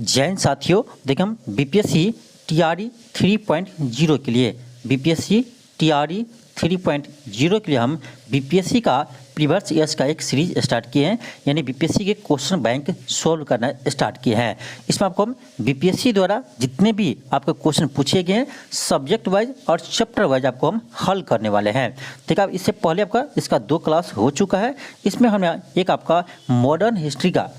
जैन साथियों, देखिए हम बीपीएससी टीआरई 3.0 के लिए बीपीएससी टीआरई 3.0 के लिए हम बीपीएससी का प्रीवियस ईयर्स का एक सीरीज स्टार्ट किए हैं, यानी बीपीएससी के क्वेश्चन बैंक सॉल्व करना स्टार्ट किए हैं। इसमें आपको हम बीपीएससी द्वारा जितने भी आपके क्वेश्चन पूछे गए हैं सब्जेक्ट वाइज और चैप्टर वाइज आपको हम हल करने वाले हैं। ठीक है, इससे पहले आपका इसका 2 क्लास हो चुका है। इसमें हम एक आपका मॉडर्न हिस्ट्री का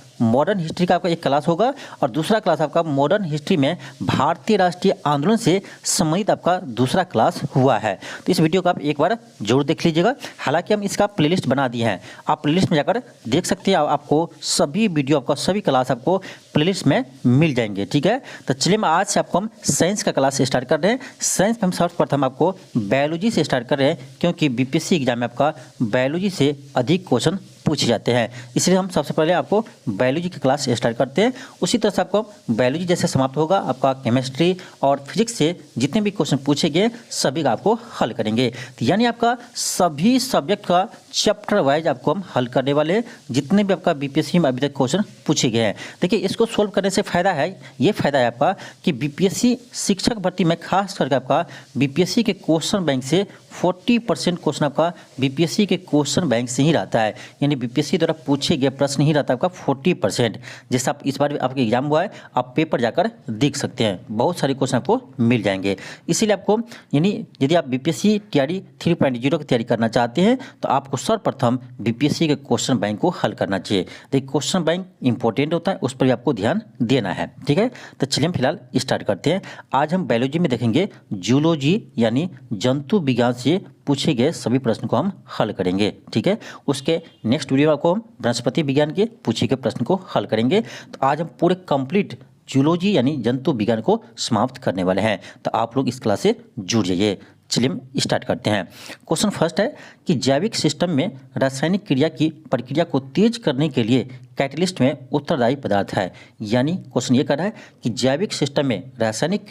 आपका एक क्लास होगा और दूसरा क्लास आपका मॉडर्न हिस्ट्री में भारतीय राष्ट्रीय आंदोलन से संबंधित आपका दूसरा क्लास हुआ है। तो इस वीडियो को आप एक बार जरूर देख लीजिएगा। हालांकि हम इसका प्लेलिस्ट बना दिए हैं, आप प्लेलिस्ट में जाकर देख सकते हैं। आपको सभी वीडियो आपका सभी क्लास आपको प्लेलिस्ट में मिल जाएंगे। ठीक है, तो चलिए आज से आपको हम साइंस का क्लास स्टार्ट कर रहे हैं। साइंस में हम सर्वप्रथम आपको बायोलॉजी से स्टार्ट कर रहे हैं, क्योंकि बीपीएससी एग्जाम में आपका बायोलॉजी से अधिक क्वेश्चन पूछे जाते हैं, इसलिए हम सबसे पहले आपको बायोलॉजी की क्लास स्टार्ट करते हैं। उसी तरह से आपको बायोलॉजी जैसे समाप्त होगा आपका केमिस्ट्री और फिजिक्स से जितने भी क्वेश्चन पूछे गए सभी का आपको हल करेंगे। तो यानी आपका सभी सब्जेक्ट का चैप्टर वाइज आपको हम हल करने वाले हैं, जितने भी आपका बीपीएससी में अभी तक क्वेश्चन पूछे गए हैं। देखिए, इसको सोल्व करने से फायदा है, ये फायदा है आपका कि बीपीएससी शिक्षक भर्ती में खास करके आपका बीपीएससी के क्वेश्चन बैंक से 40% क्वेश्चन आपका बीपीएससी के क्वेश्चन बैंक से ही रहता है, यानी बीपीएससी द्वारा पूछे गए प्रश्न ही रहता है आपका 40%। जैसा आप इस बार आपका एग्जाम हुआ है, आप पेपर जाकर देख सकते हैं, बहुत सारे क्वेश्चन आपको मिल जाएंगे। इसीलिए आपको यानी यदि आप बीपीएससी टीआरई 3.0 की तैयारी करना चाहते हैं तो आपको सर्वप्रथम बीपीएससी के क्वेश्चन बैंक को हल करना चाहिए। देखिए, क्वेश्चन बैंक इंपॉर्टेंट होता है, उस पर भी आपको ध्यान देना है। ठीक है, तो चलिए हम फिलहाल स्टार्ट करते हैं। आज हम बायोलॉजी में देखेंगे जूलॉजी यानी जंतु विज्ञान से पूछे गए सभी प्रश्न को हम हल करेंगे। ठीक है, उसके नेक्स्ट वीडियो में आपको हम वनस्पति विज्ञान के पूछे गए प्रश्न को हल करेंगे। तो आज हम पूरे कंप्लीट जूलॉजी यानी जंतु विज्ञान को समाप्त करने वाले हैं, तो आप लोग इस क्लास से जुड़ जाइए। चलिए हम स्टार्ट करते हैं। क्वेश्चन फर्स्ट है कि जैविक सिस्टम में रासायनिक क्रिया की प्रक्रिया को तेज करने के लिए कैटलिस्ट में उत्तरदायी पदार्थ है। यानी क्वेश्चन ये कर रहा है कि जैविक सिस्टम में रासायनिक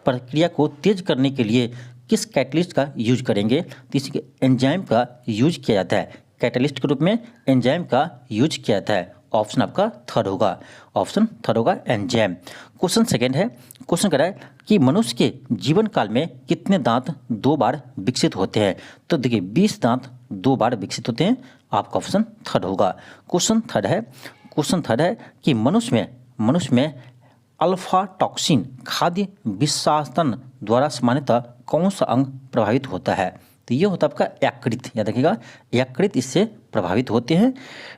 प्रक्रिया को तेज करने के लिए किस कैटलिस्ट का यूज करेंगे। तो इसी एंजाइम का यूज किया जाता है, कैटलिस्ट के रूप में एंजाइम का यूज किया जाता है। ऑप्शन आपका थर्ड होगा एंजाइम। क्वेश्चन सेकंड है, क्वेश्चन कर रहा है कि मनुष्य के जीवन काल में कितने दांत 2 बार विकसित होते हैं। तो देखिए 20 दांत 2 बार विकसित होते हैं, आपका ऑप्शन थर्ड होगा। क्वेश्चन थर्ड है कि मनुष्य में अल्फा टॉक्सिन खाद्य विषासन द्वारा सामान्यतः कौन सा अंग प्रभावित होता है। तो ये होता है आपका यकृत, याद रखिएगा यकृत इससे प्रभावित होते हैं।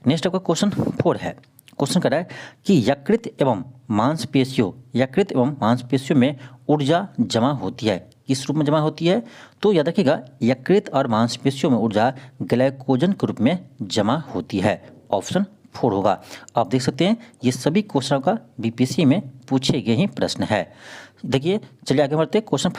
नेक्स्ट आपका क्वेश्चन 4 है, क्वेश्चन कर रहा है कि यकृत एवं मांसपेशियों में ऊर्जा जमा होती है, किस रूप में जमा होती है। तो याद रखिएगा यकृत और मांसपेशियों में ऊर्जा ग्लाइकोजन के रूप में जमा होती है, ऑप्शन 4 होगा। आप देख सकते हैं ये सभी क्वेश्चनों का बीपीएससी में पूछे गए ही प्रश्न है। देखिए चलिए आगे बढ़ते हैं। क्वेश्चन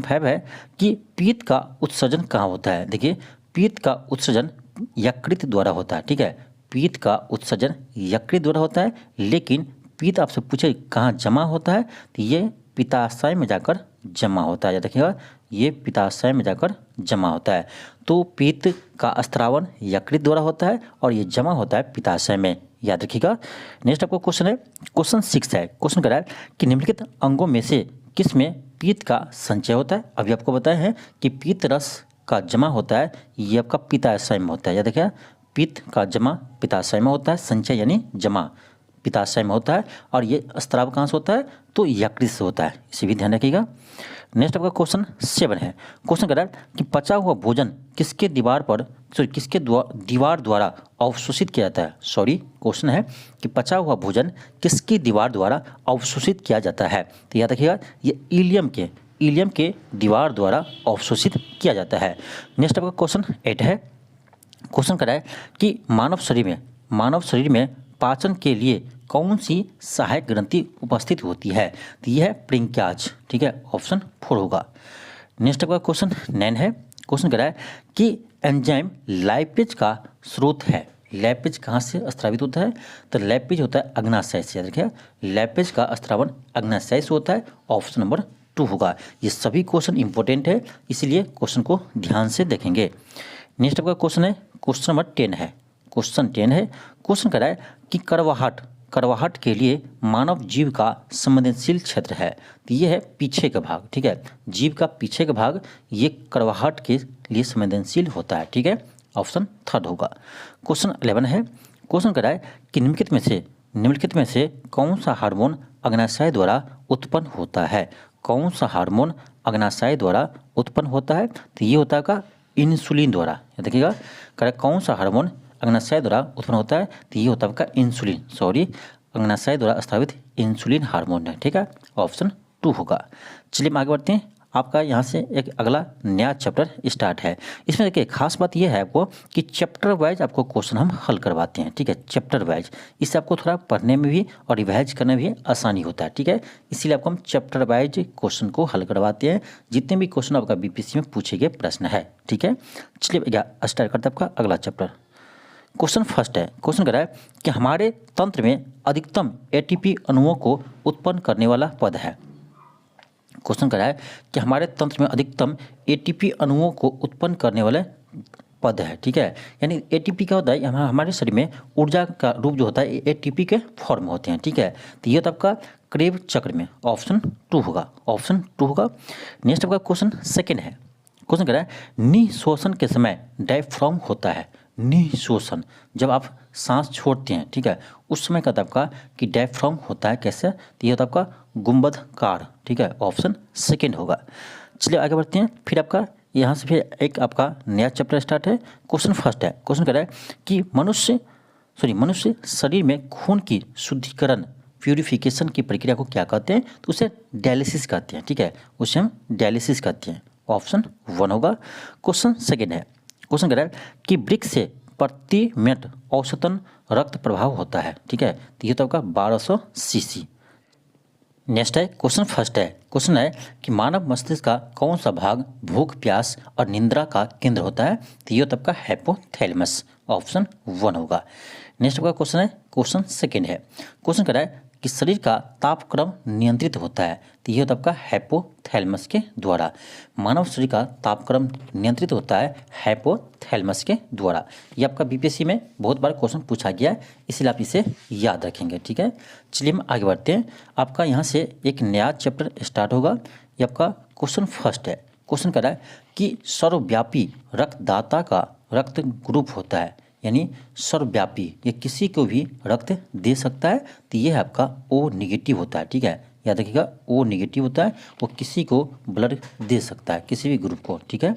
5 है कि पीत का उत्सर्जन कहाँ होता है। देखिए पीत का उत्सर्जन यकृत द्वारा होता है। ठीक है, पीत का उत्सर्जन यकृत द्वारा होता है, लेकिन पीत आपसे पूछे कहाँ जमा होता है, तो ये पित्ताशय में जाकर जमा होता है। याद रखिएगा ये पित्ताशय में जाकर जमा होता है। तो पीत का स्त्रावन यकृत द्वारा होता है और ये जमा होता है पित्ताशय में, याद रखिएगा। नेक्स्ट आपको क्वेश्चन है, क्वेश्चन 6 है, क्वेश्चन कर रहा है कि निम्नलिखित अंगों में से किस में पीत का संचय होता है। अभी आपको बताया है कि पीत रस का जमा होता है, ये आपका पित्ताशय में होता है। याद रखिएगा पीत का जमा पित्ताशय में होता है, संचय यानी जमा पित्ताशय में होता है, और ये स्राव कहाँ से होता है, तो यकृत से होता है, इसे भी ध्यान रखिएगा। नेक्स्ट आपका क्वेश्चन 7 है, क्वेश्चन कर रहा है कि पचा हुआ भोजन किसके दीवार द्वारा अवशोषित किया जाता है। क्वेश्चन है कि पचा हुआ भोजन किसकी दीवार द्वारा अवशोषित किया जाता है। तो याद रखिएगा ये इलियम के दीवार द्वारा अवशोषित किया जाता है। नेक्स्ट आपका क्वेश्चन 8 है, क्वेश्चन कर रहा है कि मानव शरीर में पाचन के लिए कौन सी सहायक ग्रंथि उपस्थित होती है। तो यह है प्रिंक्याज। ठीक है, ऑप्शन 4 होगा। नेक्स्ट आपका क्वेश्चन 9 है, क्वेश्चन कर रहा है कि एंजाइम लाइपेज का स्रोत है। लाइपेज कहाँ से स्रावित होता है, तो लाइपेज होता है अग्नाशय से। याद रखिए लाइपेज का स्रावन अग्नाशय से होता है, ऑप्शन नंबर 2 होगा। ये सभी क्वेश्चन इंपॉर्टेंट है, इसलिए क्वेश्चन को ध्यान से देखेंगे। नेक्स्ट आपका क्वेश्चन है, क्वेश्चन नंबर 10 है, क्वेश्चन कर रहा है कि कड़वाहट के लिए मानव जीव का संवेदनशील क्षेत्र है। तो ये है पीछे का भाग, ठीक है, जीव का पीछे का भाग ये कड़वाहट के लिए संवेदनशील होता है, ठीक है, ऑप्शन थर्ड होगा। क्वेश्चन 11 है, क्वेश्चन कह रहा है कि निम्नलिखित में से कौन सा हार्मोन अग्नाशय द्वारा उत्पन्न होता है। कौन सा हार्मोन अग्नाशय द्वारा उत्पन्न होता है, तो ये होता है इंसुलिन द्वारा। देखिएगा कह रहा है कौन सा हार्मोन अग्नाशय द्वारा उत्पन्न होता है, तो ये होता है इंसुलिन, अग्नाशय द्वारा स्रावित इंसुलिन हार्मोन है, ठीक है, ऑप्शन 2 होगा। चलिए हम आगे बढ़ते हैं। आपका यहाँ से एक अगला नया चैप्टर स्टार्ट है। इसमें देखिए खास बात यह है आपको कि चैप्टर वाइज आपको क्वेश्चन हम हल करवाते हैं, ठीक है, चैप्टर वाइज। इससे आपको थोड़ा पढ़ने में भी और रिवाइज करने में भी आसानी होता है, ठीक है, इसीलिए आपको हम चैप्टर वाइज क्वेश्चन को हल करवाते हैं। जितने भी क्वेश्चन आपका बीपीएससी में पूछे गए प्रश्न है, ठीक है। चलिए स्टार्ट करते हैं आपका अगला चैप्टर। क्वेश्चन फर्स्ट है, क्वेश्चन कह रहा है कि हमारे तंत्र में अधिकतम एटीपी अणुओं को उत्पन्न करने वाला पद है। क्वेश्चन कह रहा है कि हमारे तंत्र में अधिकतम एटीपी अणुओं को उत्पन्न करने वाले पद है, ठीक है। यानी एटीपी क्या होता है, हमारे शरीर में ऊर्जा का रूप जो होता है एटीपी के फॉर्म होते हैं, ठीक है। तो ये तो आपका क्रेब चक्र में ऑप्शन 2 होगा, ऑप्शन 2 होगा। नेक्स्ट आपका क्वेश्चन सेकेंड है, क्वेश्चन कह रहा है निःश्वासन के समय डायफ्राम होता है। निःश्वासन जब आप सांस छोड़ते हैं, ठीक है, उस समय का आपका कि डायफ्राम होता है कैसे, तो ये होता है आपका गुंबदकार, ठीक है, ऑप्शन सेकेंड होगा। चलिए आगे बढ़ते हैं। फिर आपका यहाँ से फिर एक आपका नया चैप्टर स्टार्ट है। क्वेश्चन फर्स्ट है, क्वेश्चन कह रहा है कि मनुष्य शरीर में खून की शुद्धिकरण प्यूरिफिकेशन की प्रक्रिया को क्या कहते हैं, तो उसे डायलिसिस कहते हैं, ठीक है, उसे हम डायलिसिस कहते हैं, ऑप्शन 1 होगा। क्वेश्चन सेकेंड है, क्वेश्चन कह रहा है कि वृक्क से प्रति मिनट औसतन रक्त प्रवाह होता है, ठीक है, तो ये तो आपका 1200 सीसी। नेक्स्ट है क्वेश्चन फर्स्ट है, क्वेश्चन है कि मानव मस्तिष्क का कौन सा भाग भूख, प्यास और निद्रा का केंद्र होता है, तो ये तो आपका हाइपोथैलेमस, ऑप्शन 1 होगा। नेक्स्ट आपका क्वेश्चन है, क्वेश्चन सेकेंड है, क्वेश्चन कह रहा है कि शरीर का तापक्रम नियंत्रित होता है, तो ये होता है आपका हाइपोथैलेमस के द्वारा। मानव शरीर का तापक्रम नियंत्रित होता है हाइपोथैलेमस के द्वारा। ये आपका बीपीएससी में बहुत बार क्वेश्चन पूछा गया है, इसलिए आप इसे याद रखेंगे, ठीक है। चलिए हम आगे बढ़ते हैं। आपका यहाँ से एक नया चैप्टर स्टार्ट होगा। ये आपका क्वेश्चन फर्स्ट है, क्वेश्चन कर रहा है कि सर्वव्यापी रक्तदाता का रक्त ग्रुप होता है, यानी सर्वव्यापी, ये किसी को भी रक्त दे सकता है, तो ये आपका ओ नेगेटिव होता है, ठीक है, याद रखिएगा ओ नेगेटिव होता है, वो किसी को ब्लड दे सकता है, किसी भी ग्रुप को, ठीक है।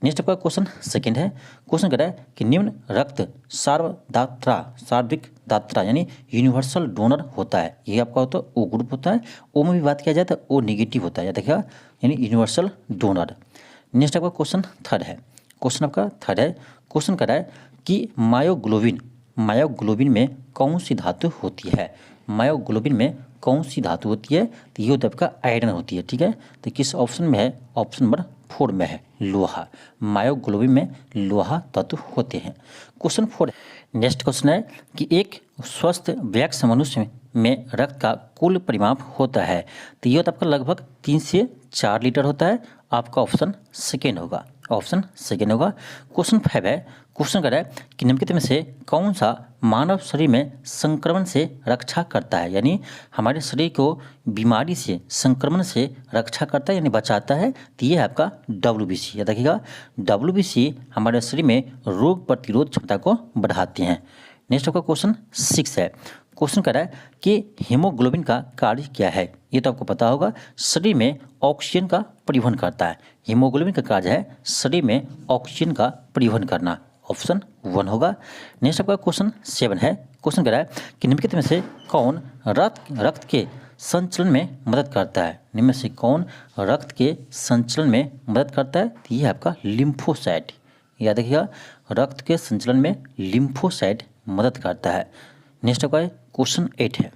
नेक्स्ट आपका क्वेश्चन सेकंड है, क्वेश्चन कह रहा है कि निम्न रक्त सार्वत्रिक दात्रा यानी यूनिवर्सल डोनर होता है, ये आपका होता है ओ ग्रुप होता है। ओ में भी बात किया जाए तो ओ नेगेटिव होता है, याद रखिएगा, यानी यूनिवर्सल डोनर। नेक्स्ट आपका क्वेश्चन थर्ड है, क्वेश्चन आपका थर्ड है, क्वेश्चन कर रहा है कि मायोग्लोबिन में कौन सी धातु होती है। मायोग्लोबिन में कौन सी धातु होती है, तो ये होता है आपका आयरन होती है, ठीक है। तो किस ऑप्शन में है, ऑप्शन नंबर 4 में है लोहा। मायोग्लोबिन में लोहा तत्व होते हैं। क्वेश्चन 4। नेक्स्ट क्वेश्चन है कि एक स्वस्थ वयस्क मनुष्य में रक्त का कुल परिमाप होता है, तो ये होता है आपका लगभग 3 से 4 लीटर होता है। आपका ऑप्शन सेकेंड होगा, ऑप्शन सेकेंड होगा। क्वेश्चन 5 है, क्वेश्चन कर रहा है कि निम्नलिखित में से कौन सा मानव शरीर में संक्रमण से रक्षा करता है, यानी हमारे शरीर को बीमारी से, संक्रमण से रक्षा करता है यानी बचाता है, तो ये है आपका WBC। याद रखिएगा WBC हमारे शरीर में रोग प्रतिरोध क्षमता को बढ़ाते हैं। नेक्स्ट आपका क्वेश्चन 6 है, क्वेश्चन कर रहा है कि हीमोग्लोबिन का कार्य क्या है, ये तो आपको पता होगा, शरीर में ऑक्सीजन का परिवहन करता है। हीमोग्लोबिन का कार्य है शरीर में ऑक्सीजन का परिवहन करना, ऑप्शन 1 होगा। नेक्स्ट आपका क्वेश्चन 7 है, क्वेश्चन कर रहा है कि निम्नलिखित में से कौन रक्त के संचलन में मदद करता है। निम्न में से कौन रक्त के संचलन में मदद करता है, तो ये है आपका लिम्फोसाइट। याद रखिएगा रक्त के संचलन में लिम्फोसाइट मदद करता है। नेक्स्ट आपका क्वेश्चन 8 है,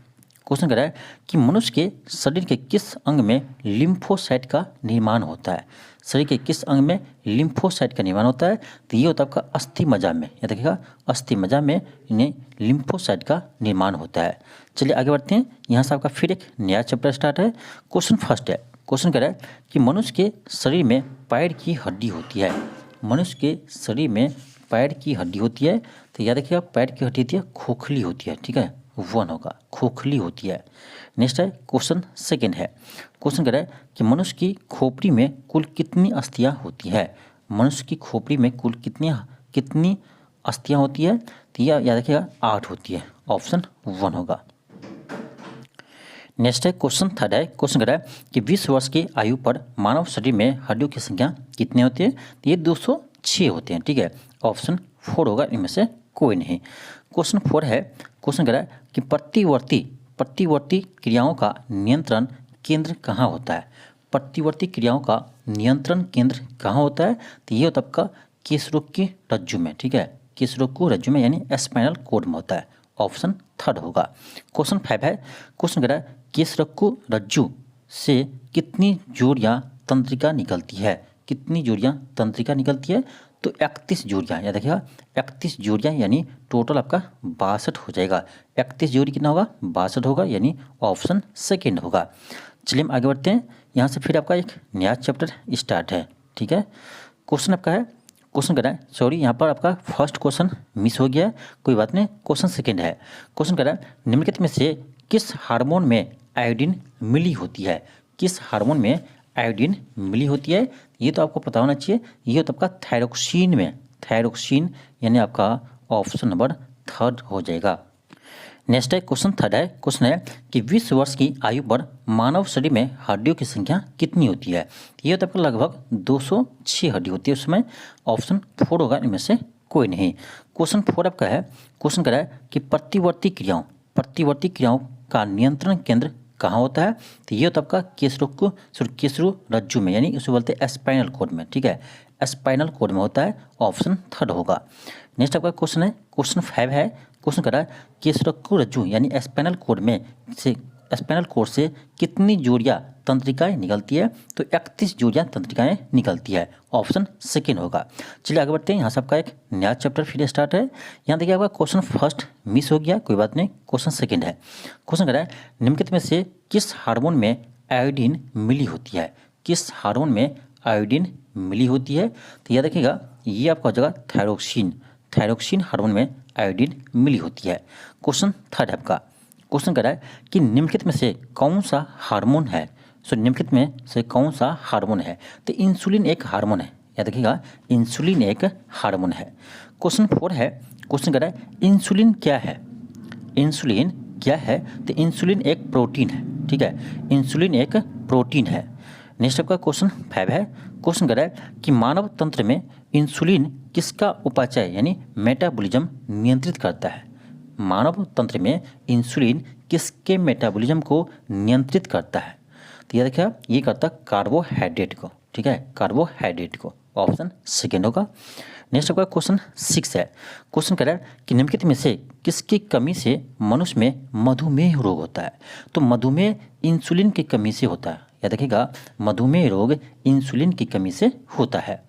क्वेश्चन कर रहा है कि मनुष्य के शरीर के किस अंग में लिम्फोसाइट का निर्माण होता है। शरीर के किस अंग में लिम्फोसाइट का निर्माण होता है, तो ये होता है आपका अस्थि मज्जा में। याद रखिएगा अस्थि मज्जा में इन्हें लिम्फोसाइट का निर्माण होता है। चलिए आगे बढ़ते हैं। यहाँ से आपका फिर एक नया चैप्टर स्टार्ट है। क्वेश्चन फर्स्ट है, क्वेश्चन कर रहा है कि मनुष्य के शरीर में पैर की हड्डी होती है। मनुष्य के शरीर में पैर की हड्डी होती है, तो याद रखिएगा पैर की हड्डी होती है खोखली होती है, ठीक है, 1 होगा, खोखली होती है। नेक्स्ट है क्वेश्चन सेकेंड है, क्वेश्चन कह रहा है कि मनुष्य की खोपड़ी में कुल कितनी अस्थियां होती है। मनुष्य की खोपड़ी में कुल कितनी अस्थियां होती है, तो यह याद रखिएगा 8 होती है, ऑप्शन 1 होगा। नेक्स्ट है क्वेश्चन थर्ड है, क्वेश्चन कह रहा है कि 20 वर्ष की आयु पर मानव शरीर में हड्डियों की संख्या कितनी होती है, तो ये 206 होते हैं, ठीक है, ऑप्शन 4 होगा, इनमें से कोई नहीं। क्वेश्चन 4 है, क्वेश्चन कह रहा है कि प्रतिवर्ती क्रियाओं का नियंत्रण केंद्र कहाँ होता है। प्रतिवर्ती क्रियाओं का नियंत्रण केंद्र कहाँ होता है, तो ये होता है आपका केशरोग की रज्जु में, ठीक है, केशरोग को रज्जु में यानी स्पाइनल कॉर्ड में होता है, ऑप्शन 3 होगा। क्वेश्चन 5 है, क्वेश्चन कह रहा है केशरक्कु रज्जु से कितनी जोड़ियां तंत्रिका निकलती है। कितनी जोड़ियां तंत्रिका निकलती है, तो 31 जोड़ियां, याद रखिएगा 31 जोड़ियां, यानी टोटल आपका 62 हो जाएगा। 31 जोड़ी कितना होगा, 62 होगा, यानी ऑप्शन सेकेंड होगा। चलिए हम आगे बढ़ते हैं, यहाँ से फिर आपका एक नया चैप्टर स्टार्ट है, ठीक है। क्वेश्चन आपका है, क्वेश्चन कर रहा है, सॉरी यहाँ पर आपका फर्स्ट क्वेश्चन मिस हो गया है, कोई बात नहीं, क्वेश्चन सेकेंड है। क्वेश्चन कर रहा है निम्नलिखित में से किस हार्मोन में आयोडीन मिली होती है। किस हार्मोन में आयोडीन मिली होती है, ये तो आपको पता होना चाहिए, ये तो आपका थायरोक्सिन में, थायरोक्सिन यानी आपका ऑप्शन नंबर 3 हो जाएगा। नेक्स्ट है क्वेश्चन थर्ड है, क्वेश्चन है कि 20 वर्ष की आयु पर मानव शरीर में हड्डियों की संख्या कितनी होती है। ये तो आपको लगभग 206 हड्डी होती है, उसमें ऑप्शन 4 होगा, इनमें से कोई नहीं। क्वेश्चन 4 आपका है, क्वेश्चन कह रहा है कि प्रतिवर्ती क्रियाओं का नियंत्रण केंद्र कहाँ होता है, तो ये तो आपका केसरो रज्जु में, यानी उसे बोलते हैं स्पाइनल कॉर्ड में, ठीक है, स्पाइनल कॉर्ड में होता है, ऑप्शन 3 होगा। नेक्स्ट आपका क्वेश्चन है, क्वेश्चन 5 है, क्वेश्चन कर रहा है केसरक्कु रज्जु यानी स्पाइनल कॉर्ड से कितनी जोड़ियां तंत्रिकाएं निकलती है, तो 31 जोड़ियां तंत्रिकाएं निकलती है, ऑप्शन सेकेंड होगा। चलिए आगे बढ़ते हैं, यहाँ से आपका एक नया चैप्टर फिर स्टार्ट है। यहाँ देखिए आपका क्वेश्चन फर्स्ट मिस हो गया, कोई बात नहीं, क्वेश्चन सेकेंड है। क्वेश्चन कर रहा है निम्नलिखित में से किस हार्मोन में आयोडीन मिली होती है। किस हार्मोन में आयोडीन मिली होती है, तो यह देखिएगा ये आपका हो जाएगा थायरोक्सिन हार्मोन में आयोडीन मिली होती है। क्वेश्चन थर्ड है आपका, क्वेश्चन कर रहा है कि निम्नलिखित में से कौन सा हार्मोन है, निम्नलिखित में से कौन सा हार्मोन है, तो इंसुलिन एक हार्मोन है, याद रखिएगा इंसुलिन एक हार्मोन है। क्वेश्चन 4 है, क्वेश्चन कर रहा है इंसुलिन क्या है। इंसुलिन क्या है, तो इंसुलिन एक प्रोटीन है, ठीक है, इंसुलिन एक प्रोटीन है। नेक्स्ट आपका क्वेश्चन 5 है, क्वेश्चन कर रहा है कि मानव तंत्र में इंसुलिन किसका उपापचय यानी मेटाबॉलिज्म नियंत्रित करता है। मानव तंत्र में इंसुलिन किसके मेटाबॉलिज्म को नियंत्रित करता है, तो याद रखिएगा ये करता है कार्बोहाइड्रेट को, ठीक है, कार्बोहाइड्रेट को, ऑप्शन सेकेंड होगा। नेक्स्ट आपका क्वेश्चन 6 है, क्वेश्चन कह रहा है कि निम्नलिखित में से किसकी कमी से मनुष्य में मधुमेह रोग होता है, तो मधुमेह इंसुलिन की कमी से होता है, याद रखिएगा मधुमेह रोग इंसुलिन की कमी से होता है।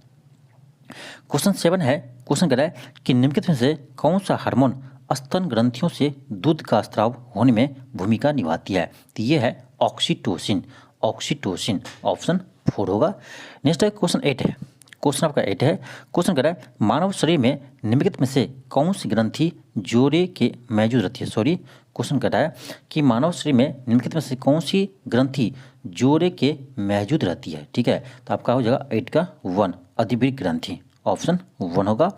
क्वेश्चन 7 है, क्वेश्चन कह रहा है कि निम्नलिखित में से कौन सा हार्मोन स्तन ग्रंथियों से दूध का स्राव होने में भूमिका निभाती है, तो ये है ऑक्सीटोसिन, ऑप्शन 4 होगा। नेक्स्ट है क्वेश्चन 8 है, क्वेश्चन आपका 8 है, क्वेश्चन कह रहा है मानव शरीर में निम्नलिखित में से कौन सी ग्रंथि जोड़े के मौजूद रहती है, क्वेश्चन कह रहा है कि मानव शरीर में निम्नलिखित में से कौन सी ग्रंथि जोड़े के मौजूद रहती है, ठीक है, तो आपका हो जाएगा 8 का 1 अधिवृक्क ग्रंथि, ऑप्शन 1 होगा।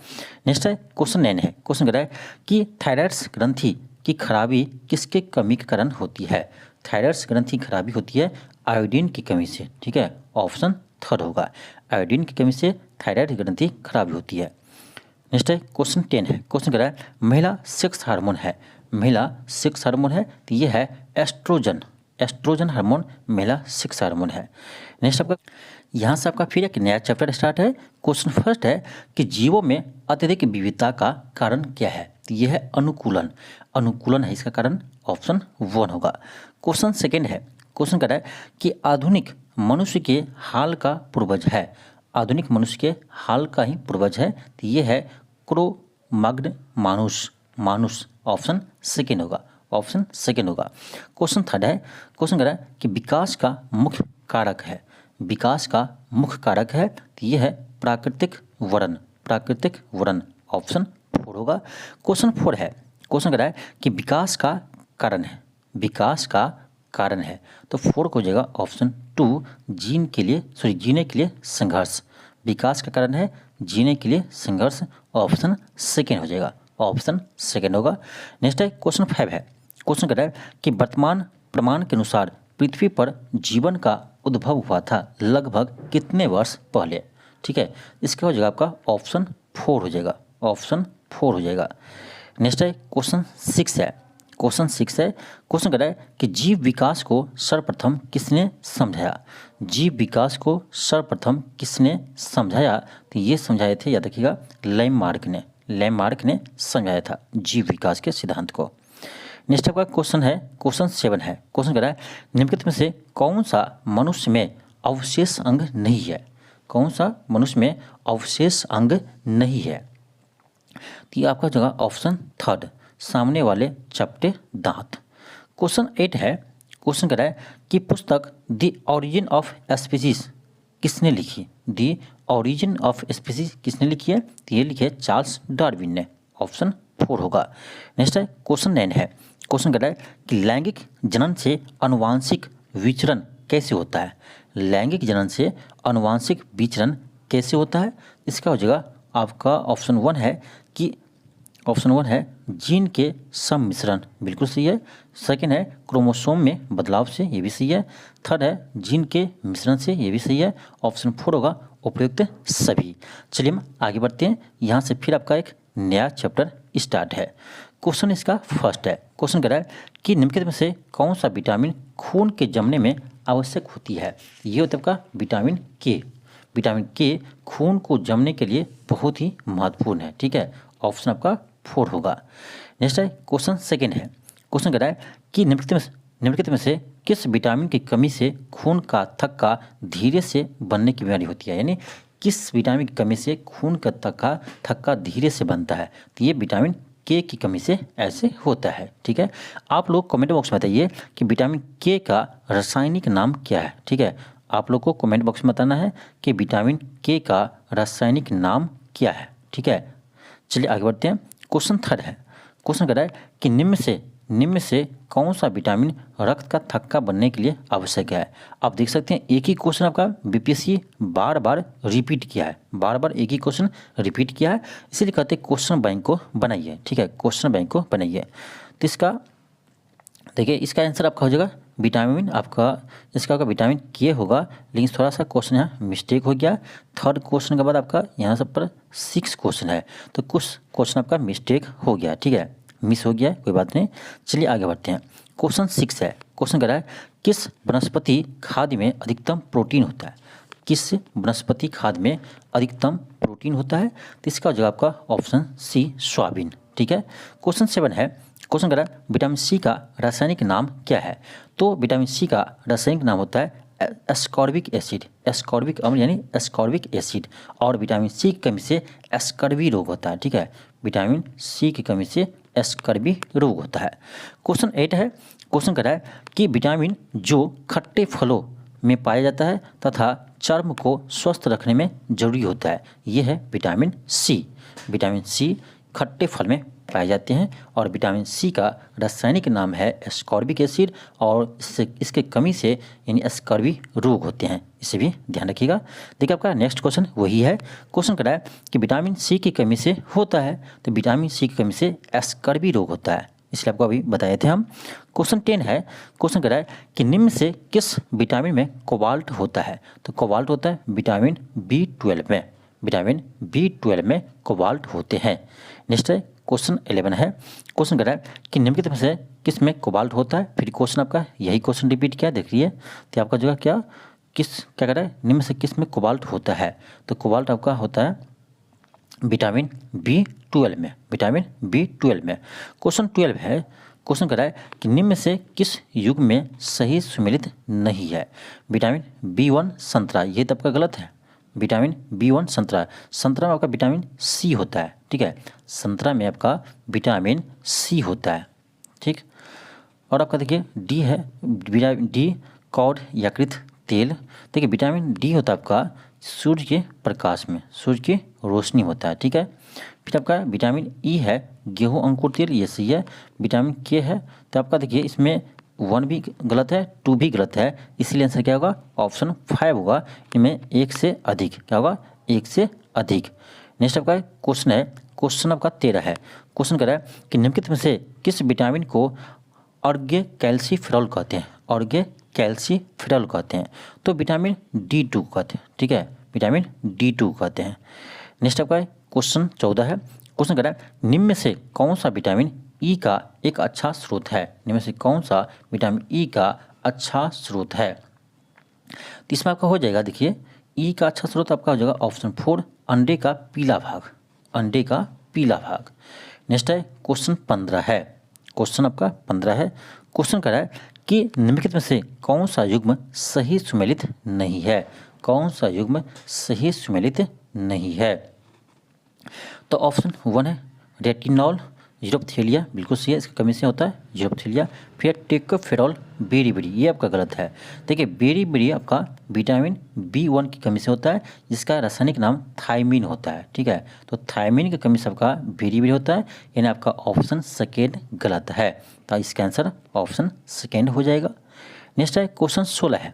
नेक्स्ट है क्वेश्चन 9 है, क्वेश्चन कह रहा है कि थायराइड्स ग्रंथि की खराबी किसके कमी के कारण होती है। थायराइड्स ग्रंथि की खराबी होती है आयोडीन की कमी से, ठीक है, ऑप्शन 3 होगा, आयोडीन की कमी से थायराइड ग्रंथि खराबी होती है। नेक्स्ट है क्वेश्चन 10 है, क्वेश्चन कह रहा है महिला सेक्स हार्मोन है, तो ये है एस्ट्रोजन हार्मोन महिला सेक्स हार्मोन है। नेक्स्ट आपका यहाँ से आपका फिर एक नया चैप्टर स्टार्ट है। क्वेश्चन फर्स्ट है कि जीवों में अत्यधिक विविधता का कारण क्या है, तो यह है अनुकूलन है इसका कारण, ऑप्शन 1 होगा। क्वेश्चन सेकेंड है, क्वेश्चन कह रहा है कि आधुनिक मनुष्य के हाल का पूर्वज है, आधुनिक मनुष्य के हाल का ही पूर्वज है, तो ये है क्रो-मैग्न मानुस, ऑप्शन सेकेंड होगा, क्वेश्चन थर्ड है, क्वेश्चन कह रहा है कि विकास का मुख्य कारक है, तो ये है प्राकृतिक वर्ण, ऑप्शन 4 होगा। क्वेश्चन 4 है, क्वेश्चन कह रहा है कि विकास का कारण है, विकास का कारण है। तो 4 को हो जाएगा ऑप्शन 2, जीने के लिए संघर्ष। विकास का कारण है, जीने के लिए संघर्ष, ऑप्शन सेकेंड हो जाएगा, ऑप्शन सेकेंड होगा। नेक्स्ट है क्वेश्चन 5 है। क्वेश्चन कह रहा है कि वर्तमान प्रमाण के अनुसार पृथ्वी पर जीवन का उद्भव हुआ था लगभग कितने वर्ष पहले। ठीक है, इसका हो जाएगा आपका ऑप्शन 4 हो जाएगा, ऑप्शन 4 हो जाएगा। नेक्स्ट है क्वेश्चन 6 है। क्वेश्चन 6 है। क्वेश्चन कह रहा है कि जीव विकास को सर्वप्रथम किसने समझाया। जीव विकास को सर्वप्रथम किसने समझाया, तो ये समझाए थे, याद रखिएगा, लैमार्क ने समझाया था जीव विकास के सिद्धांत को। नेक्स्ट आपका क्वेश्चन है, क्वेश्चन 7 है। क्वेश्चन कह रहा है निम्नलिखित में से कौन सा मनुष्य में अवशेष अंग नहीं है। कौन सा मनुष्य में अवशेष अंग नहीं है, तो ये आपका जगह ऑप्शन 3, सामने वाले चपटे दांत। क्वेश्चन 8 है। क्वेश्चन कह रहा है कि पुस्तक द ओरिजिन ऑफ स्पीसीज किसने लिखी। द ओरिजिन ऑफ स्पीसीज किसने लिखी है, तो ये लिखी है चार्ल्स डार्विन ने, ऑप्शन 4 होगा। नेक्स्ट है क्वेश्चन 9 है। क्वेश्चन कह रहा है कि लैंगिक जनन से आनुवांशिक विचरण कैसे होता है। लैंगिक जनन से आनुवांशिक विचरण कैसे होता है, इसका हो जाएगा आपका ऑप्शन 1 है कि ऑप्शन 1 है जीन के सम्मिश्रण, बिल्कुल सही है। सेकंड है क्रोमोसोम में बदलाव से, ये भी सही है। थर्ड है जीन के मिश्रण से, ये भी सही है। ऑप्शन 4 होगा उपयुक्त सभी। चलिए हम आगे बढ़ते हैं। यहाँ से फिर आपका एक नया चैप्टर स्टार्ट है। क्वेश्चन इसका फर्स्ट है। क्वेश्चन कह रहा है कि निम्नलिखित में से कौन सा विटामिन खून के जमने में आवश्यक होती है। ये होता है आपका विटामिन के। विटामिन के खून को जमने के लिए बहुत ही महत्वपूर्ण है। ठीक है, ऑप्शन आपका 4 होगा। नेक्स्ट है क्वेश्चन सेकेंड है। क्वेश्चन कह रहा है कि निम्नलिखित में से किस विटामिन की कमी से खून का थक्का धीरे से बनने की बीमारी होती है। यानी किस विटामिन की कमी से खून का थक्का धीरे से बनता है, तो ये विटामिन के की कमी से ऐसे होता है। ठीक है, आप लोग कमेंट बॉक्स में बताइए कि विटामिन के का रासायनिक नाम क्या है। ठीक है, आप लोग को कमेंट बॉक्स में बताना है कि विटामिन के का रासायनिक नाम क्या है। ठीक है, चलिए आगे बढ़ते हैं। क्वेश्चन 3 है। क्वेश्चन कह रहा है कि निम्न से कौन सा विटामिन रक्त का थक्का बनने के लिए आवश्यक है। आप देख सकते हैं एक ही क्वेश्चन आपका बीपीएससी बार बार रिपीट किया है, बार बार एक ही क्वेश्चन रिपीट किया है, इसीलिए कहते हैं क्वेश्चन बैंक को बनाइए। ठीक है, क्वेश्चन बैंक को बनाइए। तो इसका देखिए, इसका आंसर आपका हो जाएगा विटामिन, आपका इसका होगा विटामिन के होगा, लेकिन थोड़ा सा क्वेश्चन यहाँ मिस्टेक हो गया। थर्ड क्वेश्चन के बाद आपका यहाँ सब पर 6 क्वेश्चन है, तो कुछ क्वेश्चन आपका मिस्टेक हो गया। ठीक है, मिस हो गया, कोई बात नहीं। चलिए आगे बढ़ते हैं। क्वेश्चन 6 है। क्वेश्चन कह रहा है किस वनस्पति खाद्य में अधिकतम प्रोटीन होता है। किस वनस्पति खाद्य में अधिकतम प्रोटीन होता है, तो इसका जवाब आपका ऑप्शन सी सोयाबीन। ठीक है, क्वेश्चन 7 है। क्वेश्चन कह रहा है विटामिन सी का रासायनिक नाम क्या है। तो विटामिन सी का रासायनिक नाम होता है एस्कॉर्बिक एसिड, एस्कॉर्बिक अम्ल यानी एस्कॉर्बिक एसिड। और विटामिन सी की कमी से एस्कर्वी रोग होता है। ठीक है, विटामिन सी की कमी से एस्कर्वी रोग होता है। क्वेश्चन 8 है। क्वेश्चन कह रहा है कि विटामिन जो खट्टे फलों में पाया जाता है तथा चर्म को स्वस्थ रखने में जरूरी होता है, यह है विटामिन सी। विटामिन सी खट्टे फल में पाए जाते हैं और विटामिन सी का रासायनिक नाम है एस्कॉर्बिक एसिड, और इसके कमी से यानी एस्कर्वी रोग होते हैं, इसे भी ध्यान रखिएगा। देखिए आपका नेक्स्ट क्वेश्चन वही है। क्वेश्चन कह रहा है कि विटामिन सी की कमी से होता है, तो विटामिन सी की कमी से एस्कर्वी रोग होता है, इसलिए आपको अभी बताए थे हम। क्वेश्चन 10 है। क्वेश्चन कह रहा है कि निम्न से किस विटामिन में कोबाल्ट होता है। तो कोबाल्ट होता है विटामिन B12 में, विटामिन B12 में कोबाल्ट होते हैं। नेक्स्ट है क्वेश्चन 11 है। क्वेश्चन कह रहा है कि निम्नलिखित में से किस में कोबाल्ट होता है। फिर क्वेश्चन आपका यही क्वेश्चन रिपीट किया, देख लीजिए। तो आपका जो है क्या कह रहा है निम्न से किस में कोबाल्ट होता है, तो कोबाल्ट आपका होता है विटामिन B12 में, विटामिन B12 में। क्वेश्चन 12 है। क्वेश्चन कह रहा है कि निम्न से किस युग में सही सुमेलित नहीं है। विटामिन B1 संतरा, ये तो आपका गलत है। विटामिन B1 संतरा, संतरा में आपका विटामिन सी होता है। ठीक है, संतरा में आपका विटामिन सी होता है। ठीक, और आपका देखिए डी है, विटामिन डी कॉड यकृत तेल। देखिए विटामिन डी होता है आपका सूर्य के प्रकाश में, सूर्य की रोशनी होता है। ठीक है। फिर आपका विटामिन ई है गेहूं अंकुर तेल, ये सही है। विटामिन के है, तो आपका देखिए इसमें 1 भी गलत है, 2 भी गलत है, इसलिए आंसर क्या होगा? ऑप्शन 5 होगा। इनमें 1 से अधिक, क्या होगा? 1 से अधिक। नेक्स्ट आपका क्वेश्चन है, क्वेश्चन आपका 13 है। क्वेश्चन कह रहा है कि निम्नलिखित में से किस विटामिन को अर्गे कैल्सीफेरॉल कहते हैं? अर्गे कैल्सीफेरॉल कहते हैं, तो विटामिन D2 कहते हैं। ठीक है, विटामिन D2 कहते हैं। नेक्स्ट आपका क्वेश्चन 14 है। क्वेश्चन कह रहा है निम्न में से कौन सा विटामिन ई का एक अच्छा स्रोत है? निम्न में से कौन सा विटामिन ई का अच्छा स्रोत है? तो इसमें आपका हो जाएगा, देखिए ई का अच्छा स्रोत आपका हो जाएगा ऑप्शन 4, अंडे का पीला भाग, अंडे का पीला भाग। नेक्स्ट है क्वेश्चन 15 है। क्वेश्चन आपका 15 है। क्वेश्चन कह रहा है कि निम्नलिखित में से कौन सा युग्म सही सुमेलित नहीं है? कौन सा युग्म सही सुमेलित नहीं है? तो ऑप्शन 1 है रेटिनॉल यूरोपथेलिया, बिल्कुल सही है, इसकी कमी से होता है यूरोपथेलिया। फिर टेकोफेरॉल बेरीबेरी, ये आपका गलत है। देखिए बेरीबेरी आपका विटामिन B1 की कमी से होता है, जिसका रासायनिक नाम थायमीन होता है। ठीक है, तो थायमीन की कमी से आपका बेरीबेरी होता है, यानी आपका ऑप्शन सेकेंड गलत है। तो इसका आंसर ऑप्शन सेकेंड हो जाएगा। नेक्स्ट है क्वेश्चन 16 है।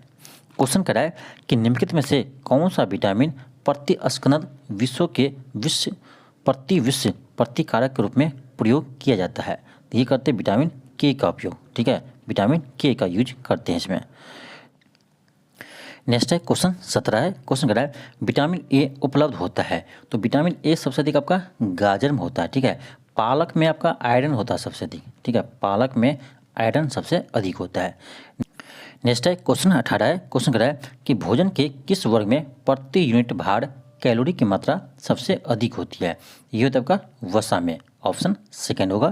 क्वेश्चन कह रहा है कि निम्नलिखित में से कौन सा विटामिन प्रतिस्कंदन विश्व प्रतिकारक के रूप में प्रयोग किया जाता है? तो ये करते हैं विटामिन के का उपयोग। ठीक है, विटामिन के का यूज करते हैं इसमें। नेक्स्ट है क्वेश्चन 17 है। क्वेश्चन कह रहा है विटामिन ए उपलब्ध होता है, तो विटामिन ए सबसे अधिक आपका गाजर में होता है। ठीक है, पालक में आपका आयरन होता है सबसे अधिक। ठीक है, पालक में आयरन सबसे अधिक होता है। नेक्स्ट है क्वेश्चन 18 है। क्वेश्चन कह रहा है कि भोजन के किस वर्ग में प्रति यूनिट भार कैलोरी की मात्रा सबसे अधिक होती है? ये होता है आपका वसा में, ऑप्शन सेकेंड होगा।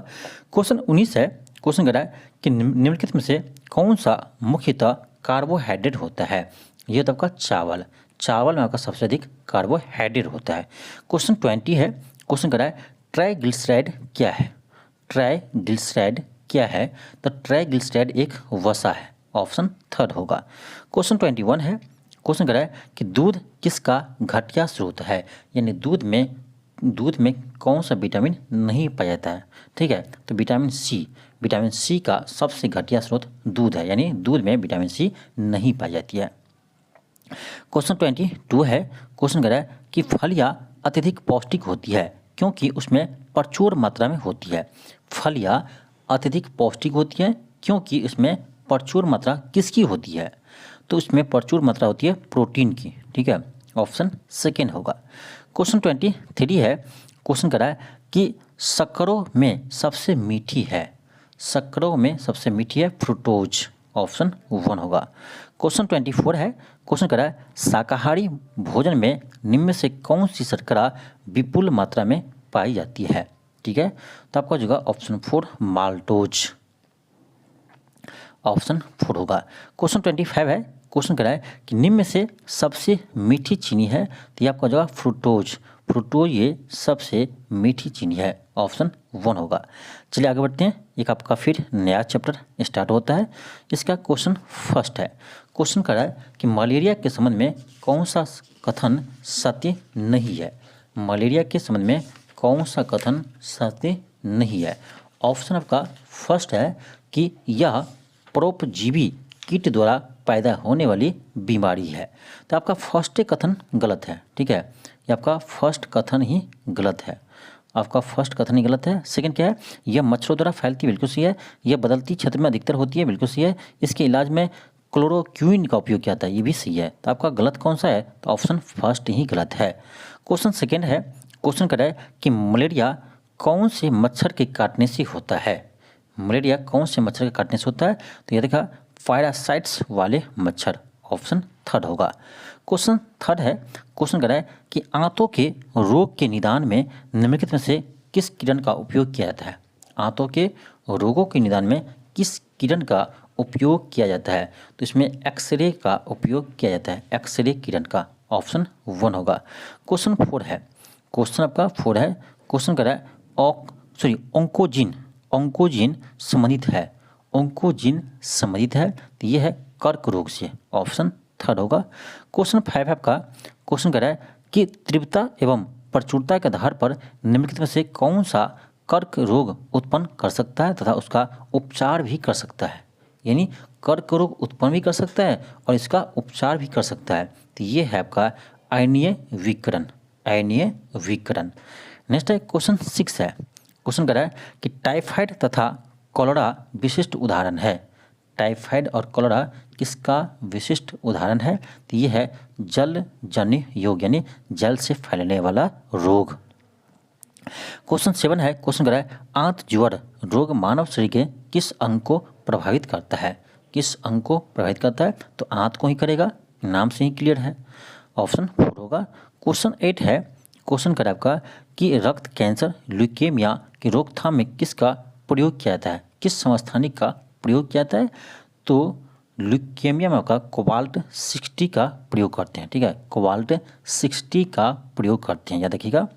क्वेश्चन 19 है। क्वेश्चन कह रहा है कि निम्नलिखित में से कौन सा मुख्यतः कार्बोहाइड्रेट होता है? ये होता है आपका चावल, चावल में आपका सबसे अधिक कार्बोहाइड्रेट होता है। क्वेश्चन 20 है। क्वेश्चन कह रहा है ट्राइग्लिसराइड क्या है? ट्राइग्लिसराइड क्या है? तो ट्राइग्लिसराइड एक वसा है, ऑप्शन थर्ड होगा। क्वेश्चन 21 है। क्वेश्चन कह रहा है कि दूध किसका घटिया स्रोत है? यानी दूध में कौन सा विटामिन नहीं पाया जाता है? ठीक है, तो विटामिन सी का सबसे घटिया स्रोत दूध है, यानी दूध में विटामिन सी नहीं पाई जाती है। क्वेश्चन 22 है। क्वेश्चन कह रहा है कि फलियां अत्यधिक पौष्टिक होती है क्योंकि उसमें प्रचुर मात्रा में होती है। फलियां अत्यधिक पौष्टिक होती है क्योंकि इसमें प्रचुर मात्रा किसकी होती है? तो इसमें प्रचुर मात्रा होती है प्रोटीन की। ठीक है, ऑप्शन सेकेंड होगा। क्वेश्चन 23 है। क्वेश्चन कह रहा है कि शक्करों में सबसे मीठी है, शक्करों में सबसे मीठी है फ्रुक्टोज, ऑप्शन 1 होगा। क्वेश्चन 24 है। क्वेश्चन कह रहा है शाकाहारी भोजन में निम्न में से कौन सी शर्करा विपुल मात्रा में पाई जाती है? ठीक है, तो आपका जो होगा ऑप्शन 4 माल्टोज, ऑप्शन 4 होगा। क्वेश्चन 25 है। क्वेश्चन कह रहा है कि निम्न में से सबसे मीठी चीनी है, तो ये आपका जो है फ्रुक्टोज, ये सबसे मीठी चीनी है, ऑप्शन 1 होगा। चलिए आगे बढ़ते हैं। एक आपका फिर नया चैप्टर स्टार्ट होता है। इसका क्वेश्चन फर्स्ट है। क्वेश्चन कह रहा है कि मलेरिया के संबंध में कौन सा कथन सत्य नहीं है? मलेरिया के संबंध में कौन सा कथन सत्य नहीं है? ऑप्शन आपका फर्स्ट है कि यह परोपजीवी कीट द्वारा पैदा होने वाली बीमारी है। तो आपका फर्स्ट कथन गलत है। ठीक है, ये आपका फर्स्ट कथन ही गलत है, आपका फर्स्ट कथन ही गलत है। सेकंड क्या है? यह मच्छरों द्वारा फैलती, बिल्कुल सही है। यह बदलती क्षेत्र में अधिकतर होती है, बिल्कुल सही है। इसके इलाज में क्लोरोक्विन का उपयोग किया जाता है, ये भी सही है। तो आपका गलत कौन सा है? तो ऑप्शन फर्स्ट ही गलत है। क्वेश्चन सेकेंड है। क्वेश्चन कर रहा है कि मलेरिया कौन से मच्छर के काटने से होता है? मलेरिया कौन से मच्छर के काटने से होता है? तो यह देखा पैरासाइट्स वाले मच्छर, ऑप्शन थर्ड होगा। क्वेश्चन थर्ड है। क्वेश्चन कर रहा है कि आंतों के रोग के निदान में निम्नलिखित में से किस किरण का उपयोग किया जाता है? आंतों के रोगों के निदान में किस किरण का उपयोग किया जाता है? तो इसमें एक्सरे का उपयोग किया जाता है, एक्सरे किरण का, ऑप्शन 1 होगा। क्वेश्चन 4 है। क्वेश्चन आपका 4 है। क्वेश्चन कर रहा है ऑन्कोजीन संबंधित है, ऑन्कोजीन संबंधित है, तो ये है कर्क रोग से, ऑप्शन थर्ड होगा। क्वेश्चन 5 आपका क्वेश्चन कह रहा है कि तीव्रता एवं प्रचुरता के आधार पर निम्नलिखित में से कौन सा कर्क रोग उत्पन्न कर सकता है तथा उसका उपचार भी कर सकता है। यानी कर्क रोग उत्पन्न भी कर सकता है और इसका उपचार भी कर सकता है। तो ये है आपका आयनीय विकिरण, आयनीय विकिरण। नेक्स्ट है क्वेश्चन 6 है। क्वेश्चन कह रहा है कि टाइफाइड तथा कॉलेरा विशिष्ट उदाहरण है। टाइफाइड और कॉलेरा किसका विशिष्ट उदाहरण है? तो ये है जलजन्य रोग, यानी जल से फैलने वाला रोग। क्वेश्चन 7 है। क्वेश्चन कह रहा है आंत ज्वर रोग मानव शरीर के किस अंग को प्रभावित करता है? किस अंग को प्रभावित करता है? तो आंत को ही करेगा, नाम से ही क्लियर है, ऑप्शन 4 होगा। क्वेश्चन 8 है। क्वेश्चन कह रहा है आपका कि रक्त कैंसर ल्यूकेमिया की रोकथाम में किसका प्रयोग किया जाता है? किस समस्थानिक का प्रयोग किया जाता है? तो ल्यूकेमिया में आपका कोबाल्ट 60 का प्रयोग करते हैं। ठीक है, कोबाल्ट 60 का प्रयोग करते हैं, याद रखिएगा।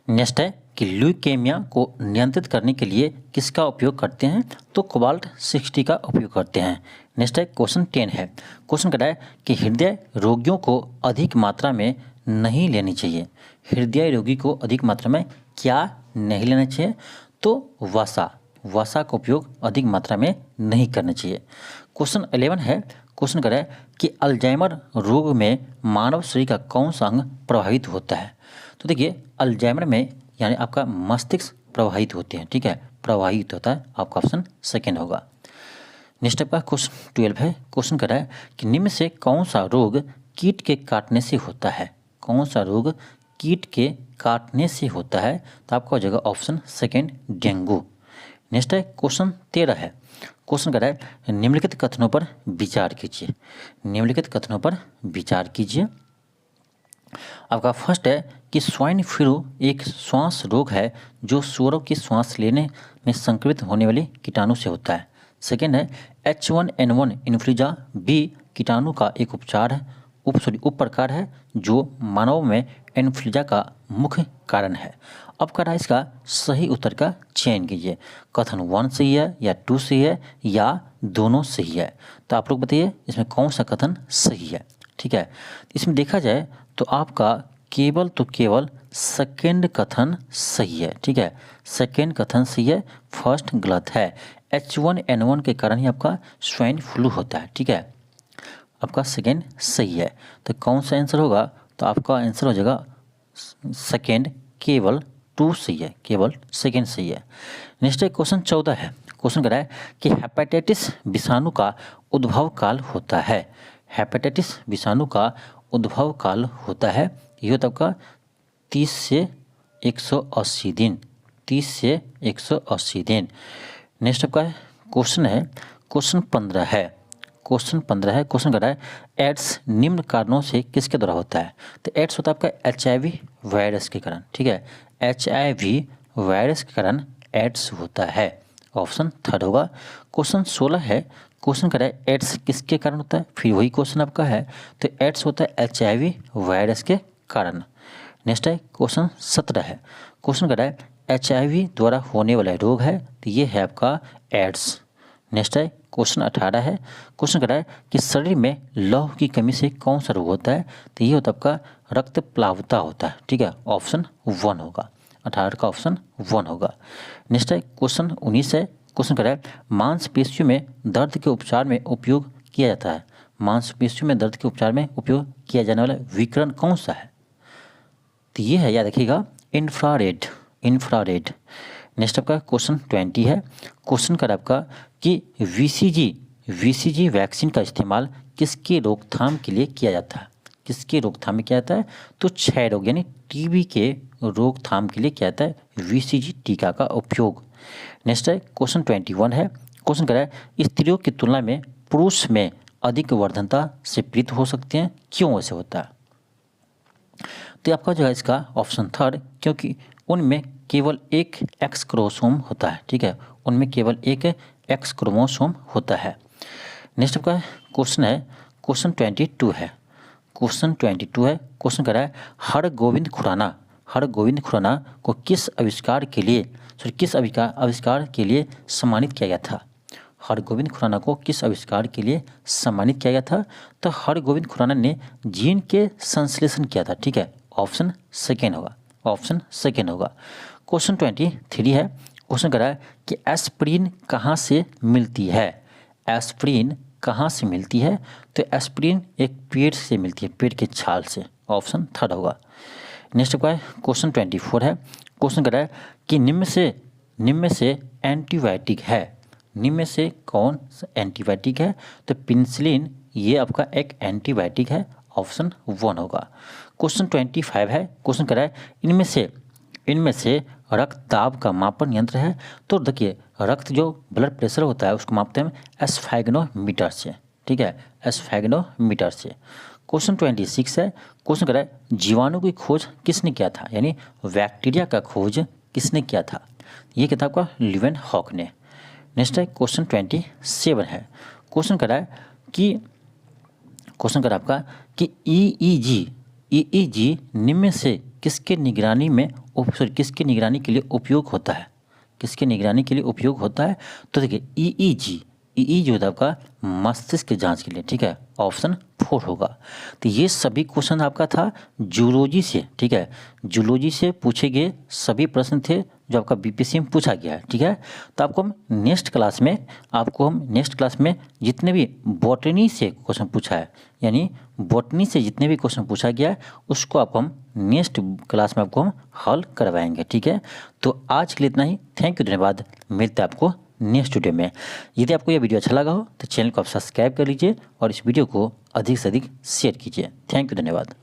नेक्स्ट है कि ल्यूकेमिया को नियंत्रित करने के लिए किसका उपयोग करते हैं? तो कोबाल्ट 60 का उपयोग करते हैं। नेक्स्ट है क्वेश्चन 10 है। क्वेश्चन कह रहा है कि हृदय रोगियों को अधिक मात्रा में नहीं लेनी चाहिए। हृदय रोगी को अधिक मात्रा में क्या नहीं लेना चाहिए? तो वसा का उपयोग अधिक मात्रा में नहीं करना चाहिए। क्वेश्चन 11 है। क्वेश्चन कह रहा है कि अल्जाइमर रोग में मानव शरीर का कौन सा अंग प्रभावित होता है? तो देखिए अल्जाइमर में यानी आपका मस्तिष्क प्रभावित होते हैं। ठीक है, प्रभावित होता है, आपका ऑप्शन 2 होगा। नेक्स्ट आपका क्वेश्चन 12 है। क्वेश्चन कह रहा है कि निम्न से कौन सा रोग कीट के काटने से होता है? कौन सा रोग कीट के काटने से होता है? तो आपका हो जाएगा ऑप्शन 2 डेंगू। नेक्स्ट है क्वेश्चन 13 है। क्वेश्चन कह रहा है निम्नलिखित कथनों पर विचार कीजिए। निम्नलिखित कथनों पर विचार कीजिए। आपका फर्स्ट है कि स्वाइन फ्लू एक श्वास रोग है जो सूअरों की श्वास लेने में संक्रमित होने वाले कीटाणु से होता है। सेकेंड है H1N1 इन्फ्लुएंजा बी कीटाणु का एक उप प्रकार है जो मानव में इन्फ्लुएंजा का मुख्य कारण है। अब कह रहा है इसका सही उत्तर का चयन कीजिए। कथन 1 सही है या 2 सही है या दोनों सही है? तो आप लोग बताइए इसमें कौन सा कथन सही है। ठीक है, इसमें देखा जाए तो आपका केवल सेकेंड कथन सही है। ठीक है, सेकेंड कथन सही है, फर्स्ट गलत है। H1N1 के कारण ही आपका स्वाइन फ्लू होता है। ठीक है, आपका सेकेंड सही है। तो कौन सा आंसर होगा? तो आपका आंसर हो जाएगा सेकेंड, केवल 2 सही है, केवल सेकेंड सही है। नेक्स्ट है क्वेश्चन 14 है। क्वेश्चन कह रहा है कि हेपेटाइटिस विषाणु का उद्भव काल होता है। हेपेटाइटिस विषाणु का उद्भव काल होता है, ये होता है आपका 30 से 180 दिन, 30 से 180 दिन। नेक्स्ट आपका क्वेश्चन है क्वेश्चन 15 है। क्वेश्चन 15 है। क्वेश्चन कर रहा है एड्स निम्न कारणों से किसके द्वारा होता है? तो एड्स होता है आपका HIV वायरस के कारण। ठीक है, HIV वायरस के कारण एड्स होता है, ऑप्शन 3 होगा। क्वेश्चन 16 है। क्वेश्चन कर रहा है एड्स किसके कारण होता है? फिर वही क्वेश्चन आपका है, तो एड्स होता है HIV वायरस के कारण। नेक्स्ट है क्वेश्चन 17 है। क्वेश्चन कर रहा है HIV द्वारा होने वाला रोग है, तो ये है आपका एड्स। नेक्स्ट है क्वेश्चन 18 है। क्वेश्चन कर रहा है कि शरीर में लौह की कमी से कौन सा रोग होता है? तो ये होता है आपका रक्त प्लावता होता है। ठीक है, ऑप्शन 1 होगा, 18 का ऑप्शन 1 होगा। नेक्स्ट है क्वेश्चन 19 है। क्वेश्चन कर रहा है मांसपेशियों में दर्द के उपचार में उपयोग किया जाता है। मांसपेशियों में दर्द के उपचार में उपयोग किया जाने वाला विकिरण कौन सा है? तो ये है, याद रखिएगा, इंफ्रारेड, इंफ्रारेड। नेक्स्ट आपका क्वेश्चन 20 है। क्वेश्चन कर आपका कि VCG वैक्सीन का इस्तेमाल किसके रोकथाम के लिए किया जाता है? किसके रोकथाम में किया जाता है? तो क्षय रोग यानी TB के रोकथाम के लिए किया जाता है VCG टीका का उपयोग। नेक्स्ट है क्वेश्चन 21 है। क्वेश्चन कर रहा है स्त्रियों की तुलना में पुरुष में अधिक वर्धनता से पीड़ित हो सकते हैं, क्यों ऐसे होता है? तो आपका जो है इसका ऑप्शन 3, क्योंकि उनमें केवल एक X क्रोमोसोम होता है। ठीक है, उनमें केवल एक X क्रोमोसोम होता है। नेक्स्ट आपका क्वेश्चन है क्वेश्चन 22 है। क्वेश्चन 22 है। क्वेश्चन कर रहा है हरगोविंद खुराना को किस आविष्कार के लिए सम्मानित किया गया था? हरगोविंद खुराना को किस आविष्कार के लिए सम्मानित किया गया था? तो हरगोविंद खुराना ने जीन के संश्लेषण किया था। ठीक है, ऑप्शन सेकेंड होगा, ऑप्शन सेकेंड होगा। क्वेश्चन 23 है। क्वेश्चन कह रहा है कि एस्पिरिन कहाँ से मिलती है? एस्पिरिन कहाँ से मिलती है? तो एस्पिरिन एक पेड़ से मिलती है, पेड़ के छाल से, ऑप्शन थर्ड होगा। नेक्स्ट आपका क्वेश्चन 24 है। क्वेश्चन कह रहा है कि निम्न में से एंटीबायोटिक है, निम्न में से कौन सा एंटीबायोटिक है? तो पेनिसिलिन ये आपका एक एंटीबायोटिक है, ऑप्शन 1 होगा। क्वेश्चन 25 है। क्वेश्चन कह रहा है इनमें से रक्तदाब का मापन यंत्र है? तो देखिए, रक्त जो ब्लड प्रेशर होता है उसको मापते हैं एस्फेगनोमीटर से। ठीक है, एस्फेगनोमीटर से। क्वेश्चन 26 है। क्वेश्चन कह रहा है जीवाणु की खोज किसने किया था, यानी बैक्टीरिया का खोज किसने किया था? ये किया था आपका लीवेनहॉक ने। नेक्स्ट है क्वेश्चन 27 है। क्वेश्चन कह रहा है आपका कि ईईजी निम्न में से किसके निगरानी के लिए उपयोग होता है? किसके निगरानी के लिए उपयोग होता है? तो देखिए ईईजी होता है आपका मस्तिष्क की जांच के लिए। ठीक है, ऑप्शन 4 होगा। तो ये सभी क्वेश्चन आपका था जूलॉजी से। ठीक है, जूलॉजी से पूछे गए सभी प्रश्न थे जो आपका बीपीएससी में पूछा गया है। ठीक है, तो आपको हम नेक्स्ट क्लास में जितने भी बॉटनी से क्वेश्चन पूछा है, यानी बॉटनी से जितने भी क्वेश्चन पूछा गया है उसको आप हम नेक्स्ट क्लास में आपको हम हल करवाएंगे। ठीक है, तो आज के लिए इतना ही। थैंक यू, धन्यवाद। मिलते हैं आपको नेक्स्ट वीडियो में। यदि आपको यह वीडियो अच्छा लगा हो तो चैनल को आप सब्सक्राइब कर लीजिए और इस वीडियो को अधिक से अधिक शेयर कीजिए। थैंक यू, धन्यवाद।